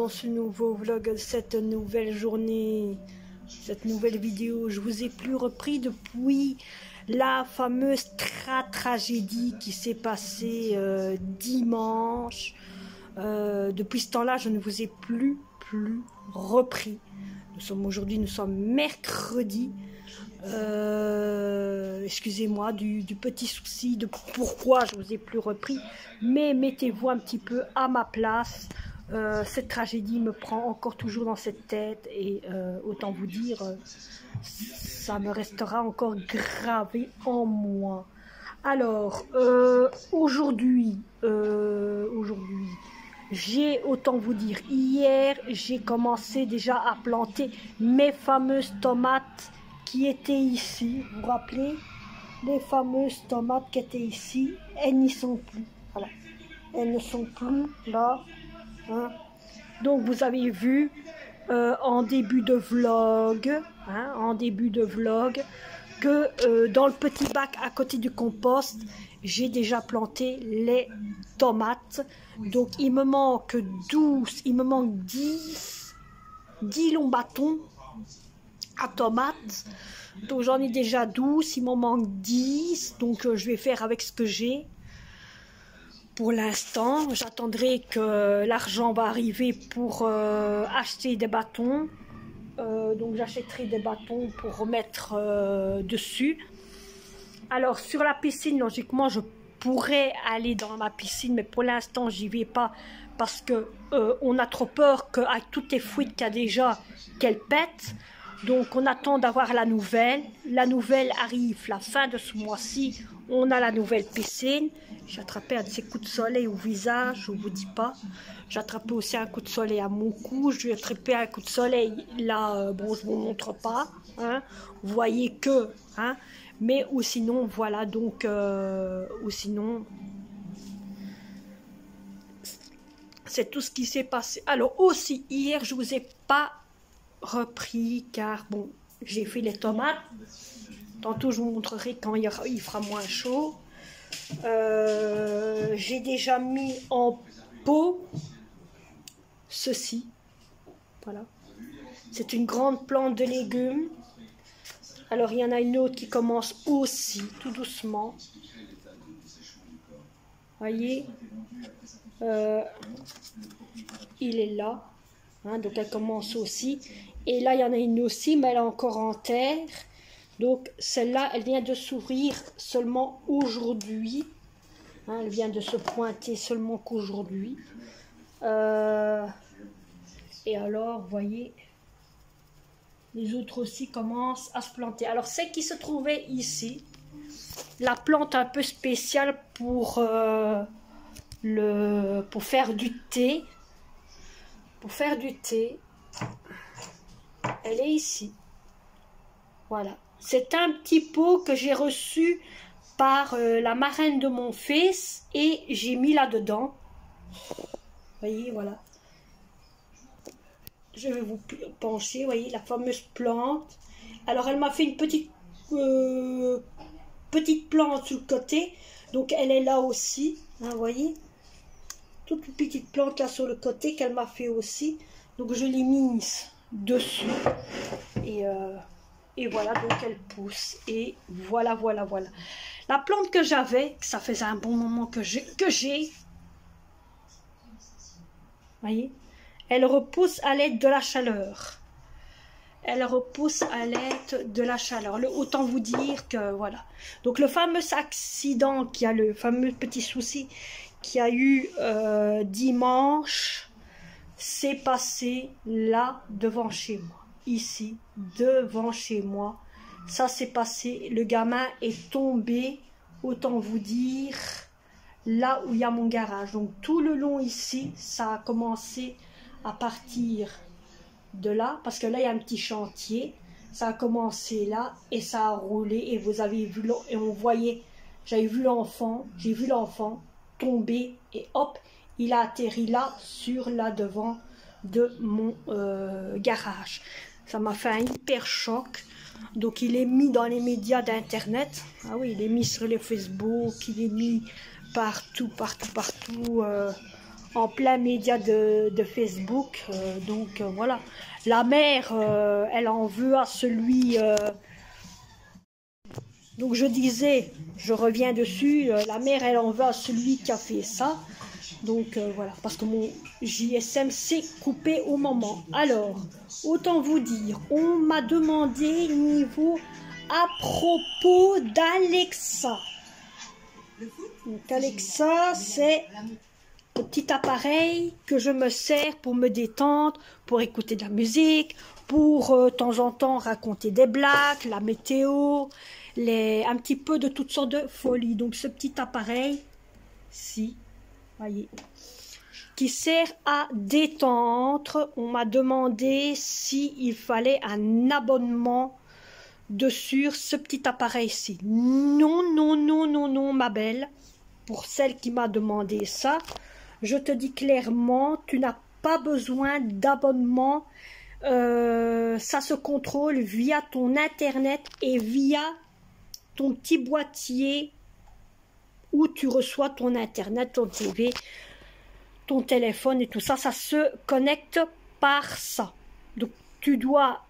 dans ce nouveau vlog, cette nouvelle journée, cette nouvelle vidéo. Je vous ai plus repris depuis la fameuse tragédie qui s'est passée dimanche. Depuis ce temps-là, je ne vous ai plus repris. Nous sommes mercredi. Excusez-moi du petit souci de pourquoi je vous ai plus repris, mais mettez-vous un petit peu à ma place. Cette tragédie me prend encore toujours dans cette tête et autant vous dire, ça me restera encore gravé en moi. Alors aujourd'hui, j'ai, autant vous dire, hier j'ai commencé déjà à planter mes fameuses tomates qui étaient ici. Vous vous rappelez, les fameuses tomates qui étaient ici, elles n'y sont plus. Voilà, elles ne sont plus là. Hein. Donc vous avez vu en début de vlog, que dans le petit bac à côté du compost, j'ai déjà planté les tomates. Donc il me manque 10 longs bâtons à tomates. Donc j'en ai déjà 12, il m'en manque 10. Donc je vais faire avec ce que j'ai. Pour l'instant, j'attendrai que l'argent va arriver pour acheter des bâtons. Donc j'achèterai des bâtons pour remettre dessus. Alors sur la piscine, logiquement je pourrais aller dans ma piscine, mais pour l'instant j'y vais pas parce que on a trop peur qu'avec toutes les fuites qu'il y a déjà, qu'elle pète. Donc on attend d'avoir la nouvelle. La nouvelle arrive la fin de ce mois-ci. On a la nouvelle piscine. J'ai attrapé un de ces coups de soleil au visage, je ne vous dis pas. J'ai attrapé aussi un coup de soleil à mon cou. J'ai attrapé un coup de soleil là, bon je ne vous montre pas. Hein. Vous voyez que, hein. Mais ou sinon, voilà, donc, ou sinon, c'est tout ce qui s'est passé. Alors aussi, hier, je ne vous ai pas repris, car, bon, j'ai fait les tomates. Tantôt, je vous montrerai quand il fera moins chaud. J'ai déjà mis en pot ceci. Voilà. C'est une grande plante de légumes. Alors, il y en a une autre qui commence aussi, tout doucement. Voyez, il est là. Hein, donc, elle commence aussi. Et là, il y en a une aussi, mais elle est encore en terre. Donc, celle-là, elle vient de s'ouvrir seulement aujourd'hui. Hein, elle vient de se pointer seulement qu'aujourd'hui. Et alors, vous voyez... Les autres aussi commencent à se planter. Alors, celle qui se trouvait ici, la plante un peu spéciale pour faire du thé. Pour faire du thé, elle est ici. Voilà. C'est un petit pot que j'ai reçu par la marraine de mon fils et j'ai mis là-dedans. Vous voyez, voilà. Je vais vous pencher, vous voyez, la fameuse plante. Alors, elle m'a fait une petite plante sur le côté. Donc, elle est là aussi, hein, vous voyez. Toute une petite plante là sur le côté qu'elle m'a fait aussi. Donc, je l'ai mise dessus. Et voilà, donc elle pousse. Et voilà. La plante que j'avais, ça faisait un bon moment que j'ai. Vous voyez. Elle repousse à l'aide de la chaleur. Elle repousse à l'aide de la chaleur. Autant vous dire que voilà. Donc le fameux accident, qui a le fameux petit souci qu'il y a eu dimanche, s'est passé là devant chez moi. Ici, devant chez moi. Ça s'est passé. Le gamin est tombé, autant vous dire, là où il y a mon garage. Donc tout le long ici, ça a commencé à partir de là, parce que là il y a un petit chantier, ça a commencé là et ça a roulé et vous avez vu, et on voyait, j'ai vu l'enfant tomber et hop, il a atterri là, là devant de mon garage. Ça m'a fait un hyper choc. Donc il est mis dans les médias d'internet, ah oui, il est mis sur les Facebook, il est mis partout, en plein média de Facebook. Donc voilà. La mère, elle en veut à celui... donc je disais, je reviens dessus, la mère, elle en veut à celui qui a fait ça. Donc voilà, parce que mon JSM s'est coupé au moment. Alors, autant vous dire, on m'a demandé niveau à propos d'Alexa. Donc Alexa, c'est le petit appareil que je me sers pour me détendre, pour écouter de la musique, pour de temps en temps raconter des blagues, la météo, un petit peu de toutes sortes de folies. Donc ce petit appareil, si, voyez, qui sert à détendre. On m'a demandé s'il fallait un abonnement dessus ce petit appareil-ci. Non, non, non, non, non, ma belle. Pour celle qui m'a demandé ça, je te dis clairement, tu n'as pas besoin d'abonnement. Ça se contrôle via ton internet et via ton petit boîtier où tu reçois ton internet, ton TV, ton téléphone et tout ça. Ça se connecte par ça. Donc tu dois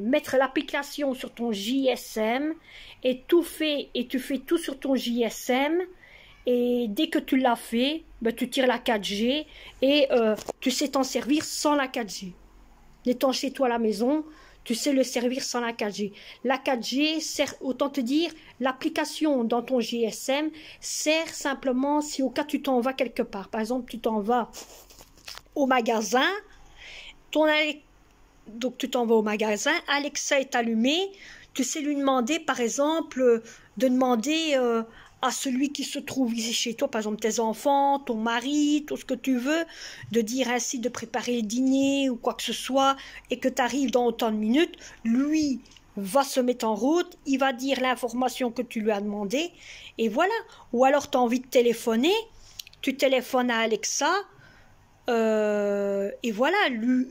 mettre l'application sur ton JSM et tu fais tout sur ton JSM. Et dès que tu l'as fait, ben, tu tires la 4G et tu sais t'en servir sans la 4G. N'étant chez toi à la maison, tu sais le servir sans la 4G. La 4G sert, autant te dire, l'application dans ton GSM sert simplement si au cas tu t'en vas quelque part. Par exemple, tu t'en vas au magasin, donc tu t'en vas au magasin, Alexa est allumé, tu sais lui demander, par exemple, de demander à celui qui se trouve ici chez toi, par exemple tes enfants, ton mari, tout ce que tu veux, de dire ainsi de préparer le dîner ou quoi que ce soit, et que tu arrives dans autant de minutes, lui va se mettre en route, il va dire l'information que tu lui as demandé, et voilà. Ou alors tu as envie de téléphoner, tu téléphones à Alexa, et voilà, lui,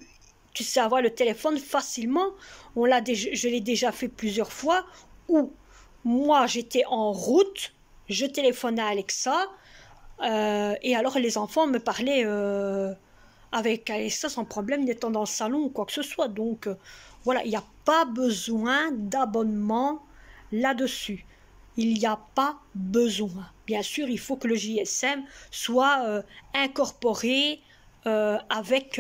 tu sais avoir le téléphone facilement. Je l'ai déjà fait plusieurs fois, où moi j'étais en route, je téléphonais à Alexa, et alors les enfants me parlaient avec Alexa sans problème, n'étant dans le salon ou quoi que ce soit. Donc voilà, il n'y a pas besoin d'abonnement là-dessus. Il n'y a pas besoin. Bien sûr, il faut que le JSM soit incorporé avec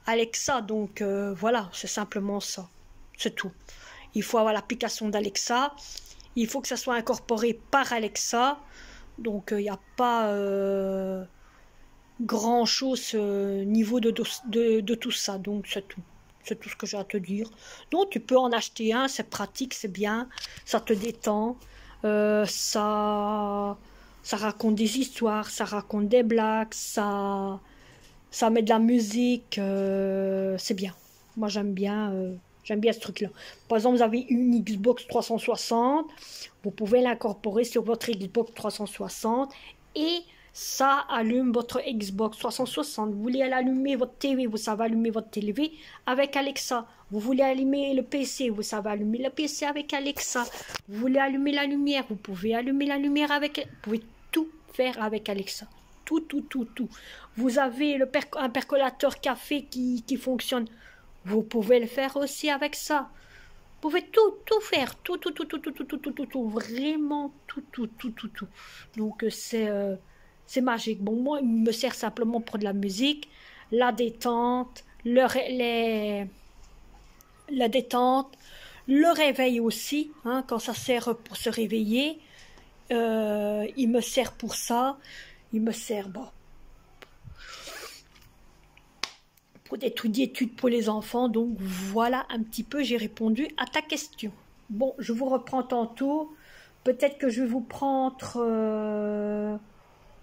Alexa. Donc voilà, c'est simplement ça. C'est tout. Il faut avoir l'application d'Alexa. Il faut que ça soit incorporé par Alexa. Donc, il n'y a pas grand-chose au niveau de tout ça. Donc, c'est tout. C'est tout ce que j'ai à te dire. Donc, tu peux en acheter un. C'est pratique, c'est bien. Ça te détend. Ça raconte des histoires. Ça raconte des blagues. Ça met de la musique. C'est bien. Moi, j'aime bien... J'aime bien ce truc-là. Par exemple, vous avez une Xbox 360, vous pouvez l'incorporer sur votre Xbox 360 et ça allume votre Xbox 360. Vous voulez allumer votre TV, vous savez allumer votre TV avec Alexa. Vous voulez allumer le PC, vous savez allumer le PC avec Alexa. Vous voulez allumer la lumière, vous pouvez allumer la lumière avec... Vous pouvez tout faire avec Alexa. Tout, tout, tout, tout. Vous avez un percolateur café qui fonctionne. Vous pouvez le faire aussi avec ça. Vous pouvez tout faire. Tout. Vraiment tout. Donc, c'est magique. Bon, moi, il me sert simplement pour de la musique, la détente, la détente, le réveil aussi, hein, quand ça sert pour se réveiller. Il me sert pour ça. Il me sert, bon, pour des trucs d'études pour les enfants. Donc voilà un petit peu, j'ai répondu à ta question. Bon, je vous reprends tantôt. Peut-être que je vais vous prendre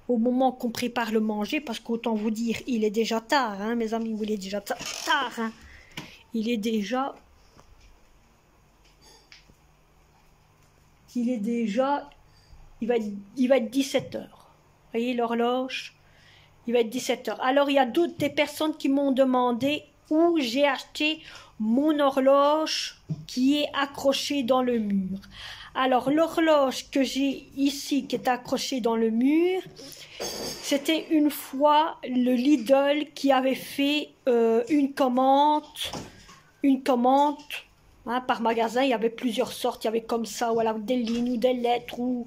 au moment qu'on prépare le manger, parce qu'autant vous dire, il est déjà tard, hein, mes amis, il est déjà tard. Hein. Il est déjà... Il va être 17 h. Vous voyez l'horloge? Il va être 17 h. Alors, il y a des personnes qui m'ont demandé où j'ai acheté mon horloge qui est accrochée dans le mur. Alors, l'horloge que j'ai ici, qui est accrochée dans le mur, c'était une fois le Lidl qui avait fait une commande hein, par magasin. Il y avait plusieurs sortes, il y avait comme ça, voilà, des lignes ou des lettres ou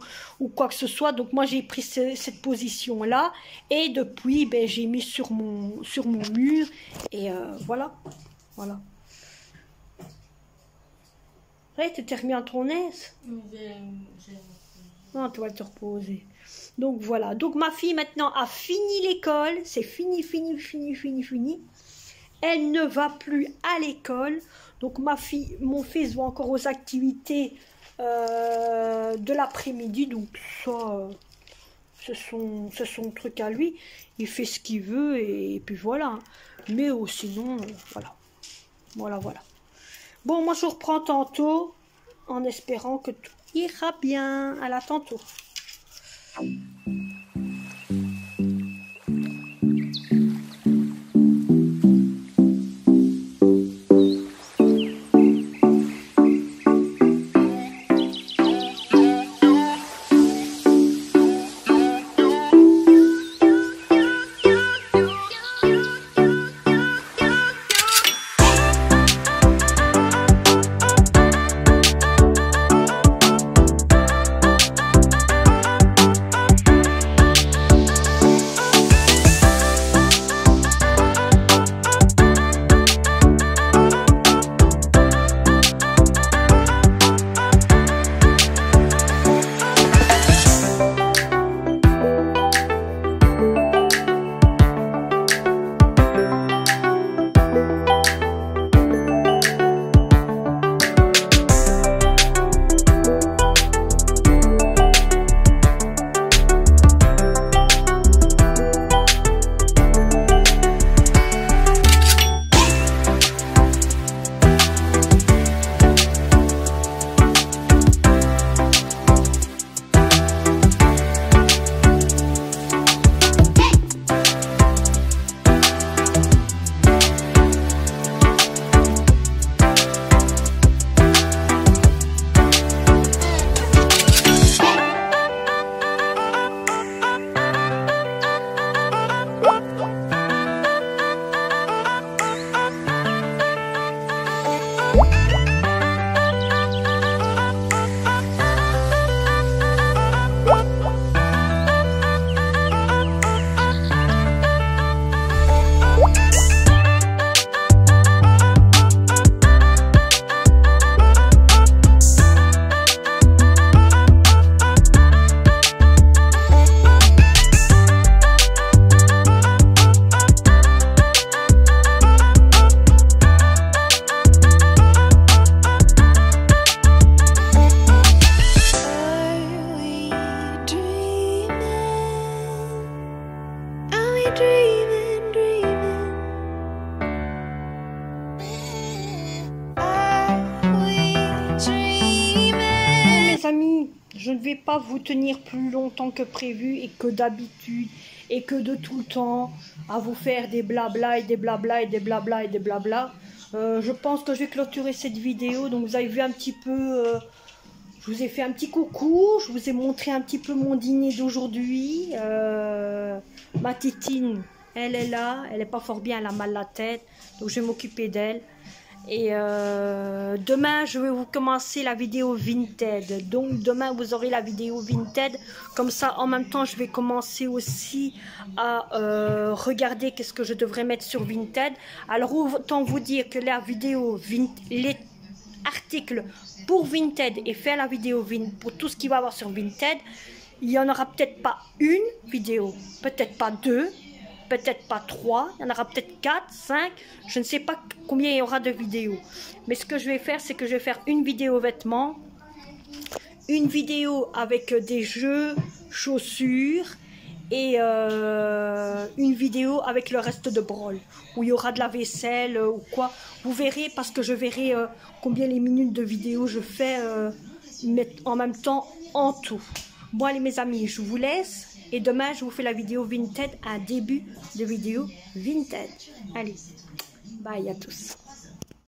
quoi que ce soit. Donc moi j'ai pris cette position là et depuis ben, j'ai mis sur mon mur et voilà. Ouais, tu t'es remis à ton aise? Non, tu vas te reposer. Donc voilà, donc ma fille maintenant a fini l'école, c'est fini. Elle ne va plus à l'école. Donc mon fils va encore aux activités de l'après-midi. Donc ça, c'est son truc à lui. Il fait ce qu'il veut et puis voilà. Mais sinon, voilà. Bon, moi je reprends tantôt en espérant que tout ira bien. À la tantôt. Je ne vais pas vous tenir plus longtemps que prévu et que d'habitude et que de tout le temps à vous faire des blabla et des blabla et des blabla et des blabla. Je pense que je vais clôturer cette vidéo. Donc vous avez vu un petit peu, je vous ai fait un petit coucou, je vous ai montré un petit peu mon dîner d'aujourd'hui. Ma titine, elle est là, elle n'est pas fort bien, elle a mal la tête, donc je vais m'occuper d'elle. Et demain, je vais vous commencer la vidéo Vinted. Donc demain, vous aurez la vidéo Vinted. Comme ça, en même temps, je vais commencer aussi à regarder qu'est-ce que je devrais mettre sur Vinted. Alors, autant vous dire que la vidéo, les articles pour Vinted et faire la vidéo pour tout ce qu'il va y avoir sur Vinted, il n'y en aura peut-être pas une vidéo, peut-être pas deux, peut-être pas 3, il y en aura peut-être 4, 5, je ne sais pas combien il y aura de vidéos. Mais ce que je vais faire, c'est que je vais faire une vidéo vêtements, une vidéo avec des jeux, chaussures, et une vidéo avec le reste de Brawl, où il y aura de la vaisselle ou quoi. Vous verrez, parce que je verrai combien les minutes de vidéo je fais en même temps en tout. Bon allez mes amis, je vous laisse. Et demain, je vous fais la vidéo Vinted, un début de vidéo Vinted. Allez, bye à tous.